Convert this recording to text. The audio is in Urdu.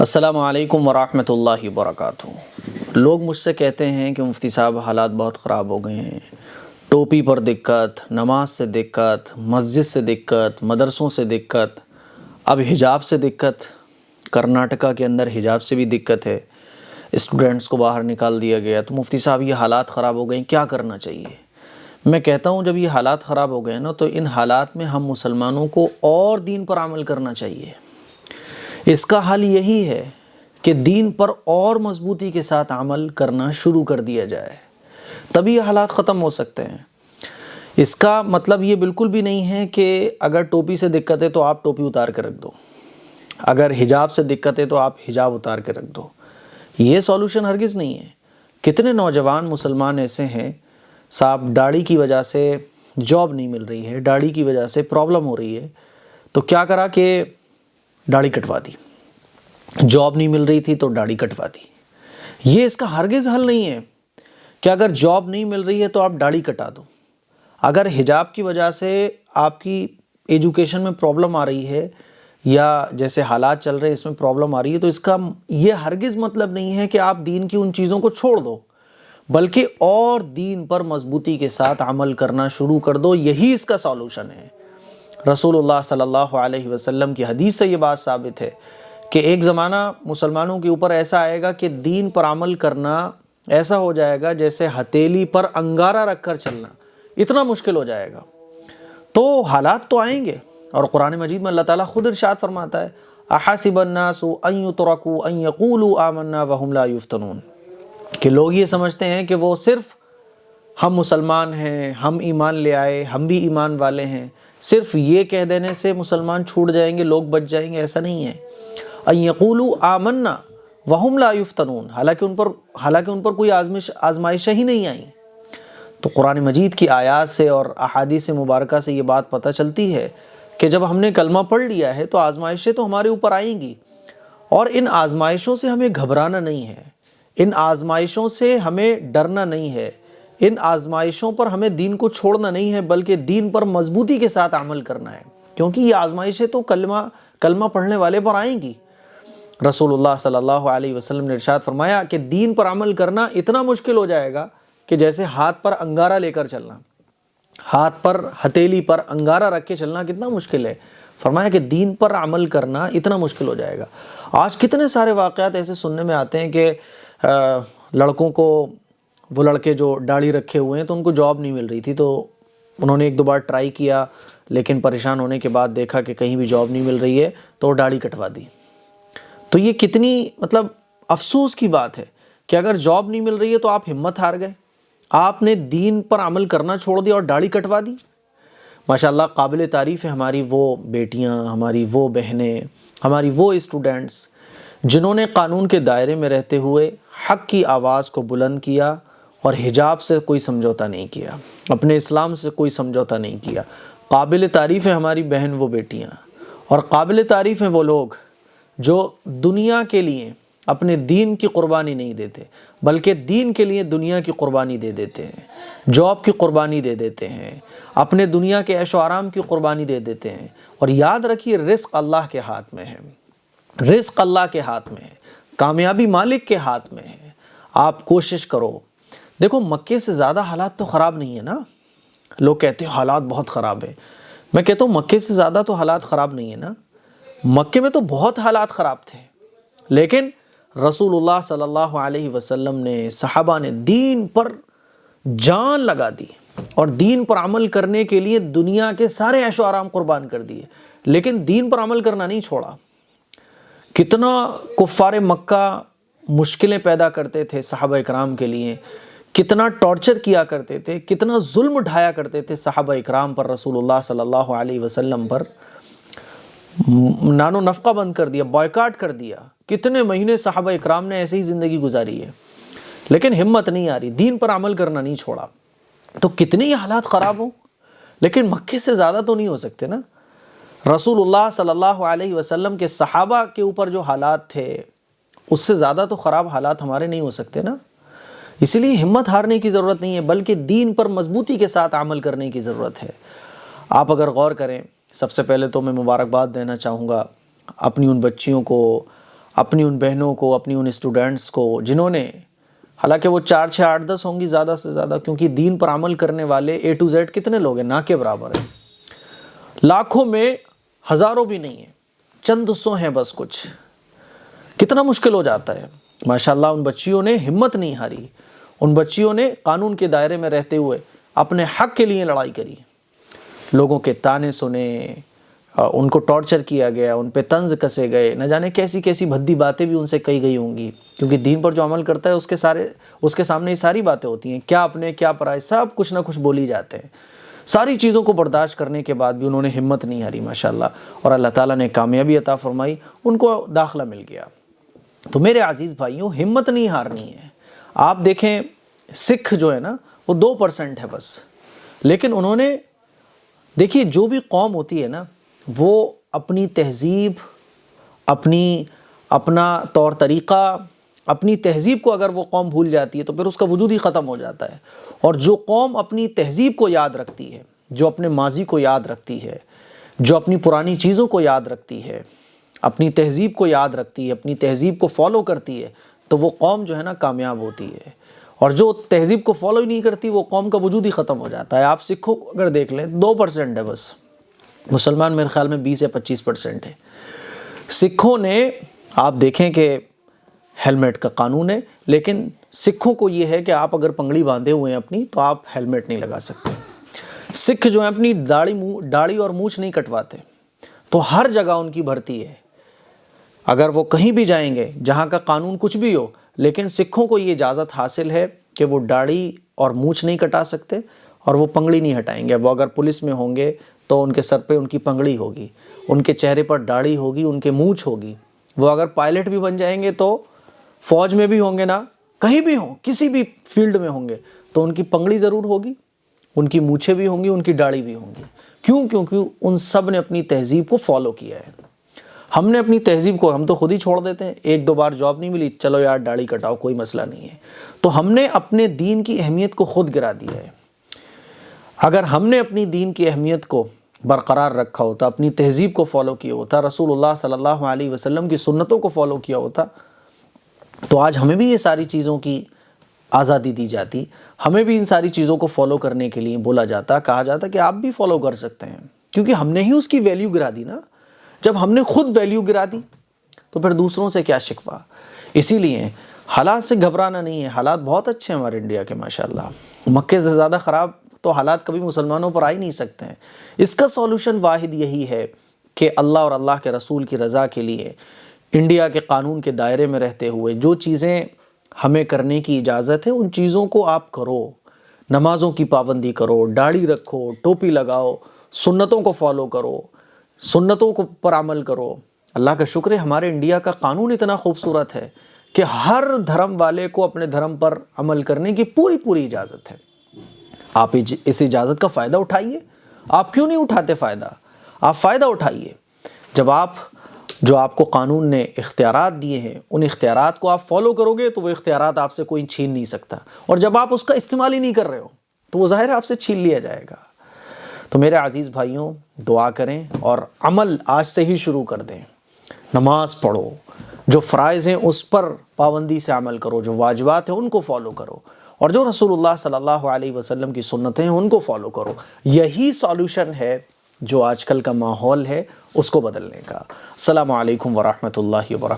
السلام علیکم ورحمۃ اللہ وبرکاتہ۔ لوگ مجھ سے کہتے ہیں کہ مفتی صاحب حالات بہت خراب ہو گئے ہیں، ٹوپی پر دقت، نماز سے دقت، مسجد سے دقت، مدرسوں سے دقت، اب حجاب سے دقت، کرناٹکا کے اندر حجاب سے بھی دقت ہے، اسٹوڈنٹس کو باہر نکال دیا گیا، تو مفتی صاحب یہ حالات خراب ہو گئے ہیں، کیا کرنا چاہیے؟ میں کہتا ہوں جب یہ حالات خراب ہو گئے ہیں نا تو ان حالات میں ہم مسلمانوں کو اور دین پر عمل کرنا چاہیے۔ اس کا حل یہی ہے کہ دین پر اور مضبوطی کے ساتھ عمل کرنا شروع کر دیا جائے، تبھی یہ حالات ختم ہو سکتے ہیں۔ اس کا مطلب یہ بالکل بھی نہیں ہے کہ اگر ٹوپی سے دقت ہے تو آپ ٹوپی اتار کے رکھ دو، اگر حجاب سے دقت ہے تو آپ حجاب اتار کے رکھ دو، یہ سولوشن ہرگز نہیں ہے۔ کتنے نوجوان مسلمان ایسے ہیں صاحب، داڑھی کی وجہ سے جاب نہیں مل رہی ہے، داڑھی کی وجہ سے پرابلم ہو رہی ہے، تو کیا کرا کہ داڑھی کٹوا دی، جاب نہیں مل رہی تھی تو داڑھی کٹوا دی۔ یہ اس کا ہرگز حل نہیں ہے کہ اگر جاب نہیں مل رہی ہے تو آپ داڑھی کٹا دو، اگر حجاب کی وجہ سے آپ کی ایجوکیشن میں پرابلم آ رہی ہے یا جیسے حالات چل رہے ہیں اس میں پرابلم آ رہی ہے، تو اس کا یہ ہرگز مطلب نہیں ہے کہ آپ دین کی ان چیزوں کو چھوڑ دو، بلکہ اور دین پر مضبوطی کے ساتھ عمل کرنا شروع کر دو، یہی اس کا سولوشن ہے۔ رسول اللہ صلی اللہ علیہ وسلم کی حدیث سے یہ بات ثابت ہے کہ ایک زمانہ مسلمانوں کے اوپر ایسا آئے گا کہ دین پر عمل کرنا ایسا ہو جائے گا جیسے ہتھیلی پر انگارہ رکھ کر چلنا، اتنا مشکل ہو جائے گا۔ تو حالات تو آئیں گے، اور قرآن مجید میں اللہ تعالیٰ خود ارشاد فرماتا ہے احسب الناس ان یترکوا ان یقولوا آمنا وهم لا یفتنون، کہ لوگ یہ سمجھتے ہیں کہ وہ صرف ہم مسلمان ہیں، ہم ایمان لے آئے، ہم بھی ایمان والے ہیں، صرف یہ کہہ دینے سے مسلمان چھوٹ جائیں گے، لوگ بچ جائیں گے، ایسا نہیں ہے۔ ان یقولوا آمنا وهم لا یفتنون، حالانکہ ان پر کوئی آزمائشیں ہی نہیں آئیں۔ تو قرآن مجید کی آیات سے اور احادیث مبارکہ سے یہ بات پتہ چلتی ہے کہ جب ہم نے کلمہ پڑھ لیا ہے تو آزمائشیں تو ہمارے اوپر آئیں گی، اور ان آزمائشوں سے ہمیں گھبرانا نہیں ہے، ان آزمائشوں سے ہمیں ڈرنا نہیں ہے، ان آزمائشوں پر ہمیں دین کو چھوڑنا نہیں ہے، بلکہ دین پر مضبوطی کے ساتھ عمل کرنا ہے، کیونکہ یہ آزمائشیں تو کلمہ پڑھنے والے پر آئیں گی۔ رسول اللہ صلی اللہ علیہ وسلم نے ارشاد فرمایا کہ دین پر عمل کرنا اتنا مشکل ہو جائے گا کہ جیسے ہاتھ پر انگارہ لے کر چلنا، ہاتھ پر ہتھیلی پر انگارہ رکھ کے چلنا کتنا مشکل ہے، فرمایا کہ دین پر عمل کرنا اتنا مشکل ہو جائے گا۔ آج کتنے سارے واقعات ایسے سننے میں آتے ہیں کہ لڑکوں کو، وہ لڑکے جو داڑھی رکھے ہوئے ہیں تو ان کو جاب نہیں مل رہی تھی، تو انہوں نے ایک دو بار ٹرائی کیا، لیکن پریشان ہونے کے بعد دیکھا کہ کہیں بھی جاب نہیں مل رہی ہے تو داڑھی کٹوا دی۔ تو یہ کتنی افسوس کی بات ہے کہ اگر جاب نہیں مل رہی ہے تو آپ ہمت ہار گئے، آپ نے دین پر عمل کرنا چھوڑ دیا اور داڑھی کٹوا دی۔ ماشاءاللہ قابل تعریف ہے ہماری وہ بیٹیاں، ہماری وہ بہنیں، ہماری وہ اسٹوڈنٹس جنہوں نے قانون کے دائرے میں رہتے ہوئے حق کی آواز کو بلند کیا اور حجاب سے کوئی سمجھوتا نہیں کیا، اپنے اسلام سے کوئی سمجھوتا نہیں کیا۔ قابل تعریف ہے ہماری بہن وہ بیٹیاں، اور قابل تعریف ہیں وہ لوگ جو دنیا کے لیے اپنے دین کی قربانی نہیں دیتے، بلکہ دین کے لیے دنیا کی قربانی دے دیتے ہیں، جاب کی قربانی دے دیتے ہیں، اپنے دنیا کے عیش و آرام کی قربانی دے دیتے ہیں۔ اور یاد رکھیے رزق اللہ کے ہاتھ میں ہے، رزق اللہ کے ہاتھ میں ہے، کامیابی مالک کے ہاتھ میں ہے۔ آپ کوشش کرو۔ دیکھو مکے سے زیادہ حالات تو خراب نہیں ہے نا، لوگ کہتے ہیں حالات بہت خراب ہے، میں کہتا ہوں مکے سے زیادہ تو حالات خراب نہیں ہے نا۔ مکے میں تو بہت حالات خراب تھے، لیکن رسول اللہ صلی اللہ علیہ وسلم نے، صحابہ نے دین پر جان لگا دی اور دین پر عمل کرنے کے لیے دنیا کے سارے عیش و آرام قربان کر دیے، لیکن دین پر عمل کرنا نہیں چھوڑا۔ کتنا کفار مکہ مشکلیں پیدا کرتے تھے صحابہ اکرام کے لیے، کتنا ٹارچر کیا کرتے تھے، کتنا ظلم اٹھایا کرتے تھے صحابہ اکرام پر، رسول اللہ صلی اللہ علیہ وسلم پر۔ نان و نفقہ بند کر دیا، بائیکاٹ کر دیا، کتنے مہینے صحابہ اکرام نے ایسے ہی زندگی گزاری ہے، لیکن ہمت نہیں آ رہی، دین پر عمل کرنا نہیں چھوڑا۔ تو کتنے ہی حالات خراب ہوں، لیکن مکے سے زیادہ تو نہیں ہو سکتے نا۔ رسول اللہ صلی اللہ علیہ وسلم کے صحابہ کے اوپر جو حالات تھے اس سے زیادہ تو خراب حالات ہمارے نہیں ہو سکتے نا۔ اسی لیے ہمت ہارنے کی ضرورت نہیں ہے، بلکہ دین پر مضبوطی کے ساتھ عمل کرنے کی ضرورت ہے۔ آپ اگر غور کریں، سب سے پہلے تو میں مبارکباد دینا چاہوں گا اپنی ان بچیوں کو، اپنی ان بہنوں کو، اپنی ان اسٹوڈنٹس کو جنہوں نے، حالانکہ وہ 4 6 8 10 ہوں گی زیادہ سے زیادہ، کیونکہ دین پر عمل کرنے والے A to Z کتنے لوگ ہیں؟ نہ کے برابر ہیں، لاکھوں میں ہزاروں بھی نہیں ہیں، چند سو ہیں بس کچھ. کتنا مشکل ہو جاتا ہے. ماشاءاللہ ان بچیوں نے ہمت نہیں ہاری، ان بچیوں نے قانون کے دائرے میں رہتے ہوئے اپنے حق کے لیے لڑائی کری. لوگوں کے تانے سنے، ان کو ٹارچر کیا گیا، ان پہ طنز کسے گئے، نہ جانے کیسی کیسی بھدی باتیں بھی ان سے کہی گئی ہوں گی، کیونکہ دین پر جو عمل کرتا ہے اس کے سامنے یہ ساری باتیں ہوتی ہیں، کیا اپنے کیا پرائے، سب کچھ نہ کچھ بولی جاتے ہیں. ساری چیزوں کو برداشت کرنے کے بعد بھی انہوں نے ہمت نہیں ہاری ماشاءاللہ، اور اللہ تعالیٰ نے کامیابی عطا فرمائی، ان کو داخلہ مل گیا. تو میرے عزیز بھائیوں، ہمت نہیں ہارنی ہے. آپ دیکھیں سکھ جو ہے نا وہ 2% ہے بس، لیکن انہوں نے، دیکھیے جو بھی قوم ہوتی ہے نا وہ اپنی تہذیب، اپنا طور طریقہ، اپنی تہذیب کو اگر وہ قوم بھول جاتی ہے تو پھر اس کا وجود ہی ختم ہو جاتا ہے. اور جو قوم اپنی تہذیب کو یاد رکھتی ہے، جو اپنے ماضی کو یاد رکھتی ہے، جو اپنی پرانی چیزوں کو یاد رکھتی ہے، اپنی تہذیب کو یاد رکھتی ہے، اپنی تہذیب کو فالو کرتی ہے، تو وہ قوم جو ہے نا کامیاب ہوتی ہے. اور جو تہذیب کو فالو ہی نہیں کرتی وہ قوم کا وجود ہی ختم ہو جاتا ہے. آپ سکھوں کو اگر دیکھ لیں 2% ہے بس، مسلمان میرے خیال میں 20 یا 25% ہے. سکھوں نے، آپ دیکھیں کہ ہیلمٹ کا قانون ہے، لیکن سکھوں کو یہ ہے کہ آپ اگر پگڑی باندھے ہوئے ہیں اپنی تو آپ ہیلمٹ نہیں لگا سکتے. سکھ جو ہیں اپنی داڑھی اور مونچھ نہیں کٹواتے، تو ہر جگہ ان کی بھرتی ہے. اگر وہ کہیں بھی جائیں گے جہاں کا قانون کچھ بھی ہو، لیکن سکھوں کو یہ اجازت حاصل ہے کہ وہ داڑھی اور مونچھ نہیں کٹا سکتے اور وہ پگڑی نہیں ہٹائیں گے. وہ اگر پولیس میں ہوں گے تو ان کے سر پہ ان کی پگڑی ہوگی، ان کے چہرے پر داڑھی ہوگی، ان کے مونچھ ہوگی. وہ اگر پائلٹ بھی بن جائیں گے تو فوج میں بھی ہوں گے نا، کہیں بھی ہوں، کسی بھی فیلڈ میں ہوں گے تو ان کی پگڑی ضرور ہوگی، ان کی مونچھیں بھی ہوں گی، ان کی داڑھی بھی ہوں گی. کیوں؟ کیونکہ ان سب نے اپنی تہذیب کو فالو کیا ہے. ہم نے اپنی تہذیب کو، ہم تو خود ہی چھوڑ دیتے ہیں. 1 2 بار جاب نہیں ملی، چلو یار داڑھی کٹاؤ، کوئی مسئلہ نہیں ہے. تو ہم نے اپنے دین کی اہمیت کو خود گرا دیا ہے. اگر ہم نے اپنی دین کی اہمیت کو برقرار رکھا ہوتا، اپنی تہذیب کو فالو کیا ہوتا، رسول اللہ صلی اللہ علیہ وسلم کی سنتوں کو فالو کیا ہوتا، تو آج ہمیں بھی یہ ساری چیزوں کی آزادی دی جاتی. ہمیں بھی ان ساری چیزوں کو فالو کرنے کے لیے بولا جاتا، کہا جاتا کہ آپ بھی فالو کر سکتے ہیں، کیونکہ ہم نے ہی اس کی ویلیو گرا دی نا. جب ہم نے خود ویلیو گرا دی تو پھر دوسروں سے کیا شکوہ. اسی لیے حالات سے گھبرانا نہیں ہے. حالات بہت اچھے ہیں ہمارے انڈیا کے ماشاءاللہ، مکے سے زیادہ خراب تو حالات کبھی مسلمانوں پر آ ہی نہیں سکتے ہیں. اس کا سولوشن واحد یہی ہے کہ اللہ اور اللہ کے رسول کی رضا کے لیے انڈیا کے قانون کے دائرے میں رہتے ہوئے جو چیزیں ہمیں کرنے کی اجازت ہے ان چیزوں کو آپ کرو. نمازوں کی پابندی کرو، داڑھی رکھو، ٹوپی لگاؤ، سنتوں کو فالو کرو، سنتوں کو پر عمل کرو. اللہ کا شکر ہے ہمارے انڈیا کا قانون اتنا خوبصورت ہے کہ ہر دھرم والے کو اپنے دھرم پر عمل کرنے کی پوری اجازت ہے. آپ اس اجازت کا فائدہ اٹھائیے. آپ کیوں نہیں اٹھاتے فائدہ؟ آپ فائدہ اٹھائیے. جب جو آپ کو قانون نے اختیارات دیے ہیں ان اختیارات کو آپ فالو کرو گے تو وہ اختیارات آپ سے کوئی چھین نہیں سکتا. اور جب آپ اس کا استعمال ہی نہیں کر رہے ہو تو وہ ظاہر ہے آپ سے چھین لیا جائے گا. تو میرے عزیز بھائیوں، دعا کریں اور عمل آج سے ہی شروع کر دیں. نماز پڑھو، جو فرائض ہیں اس پر پابندی سے عمل کرو، جو واجبات ہیں ان کو فالو کرو، اور جو رسول اللہ صلی اللہ علیہ وسلم کی سنتیں ہیں ان کو فالو کرو. یہی سالوشن ہے جو آج کل کا ماحول ہے اس کو بدلنے کا. السلام علیکم ورحمۃ اللہ وبرکاتہ.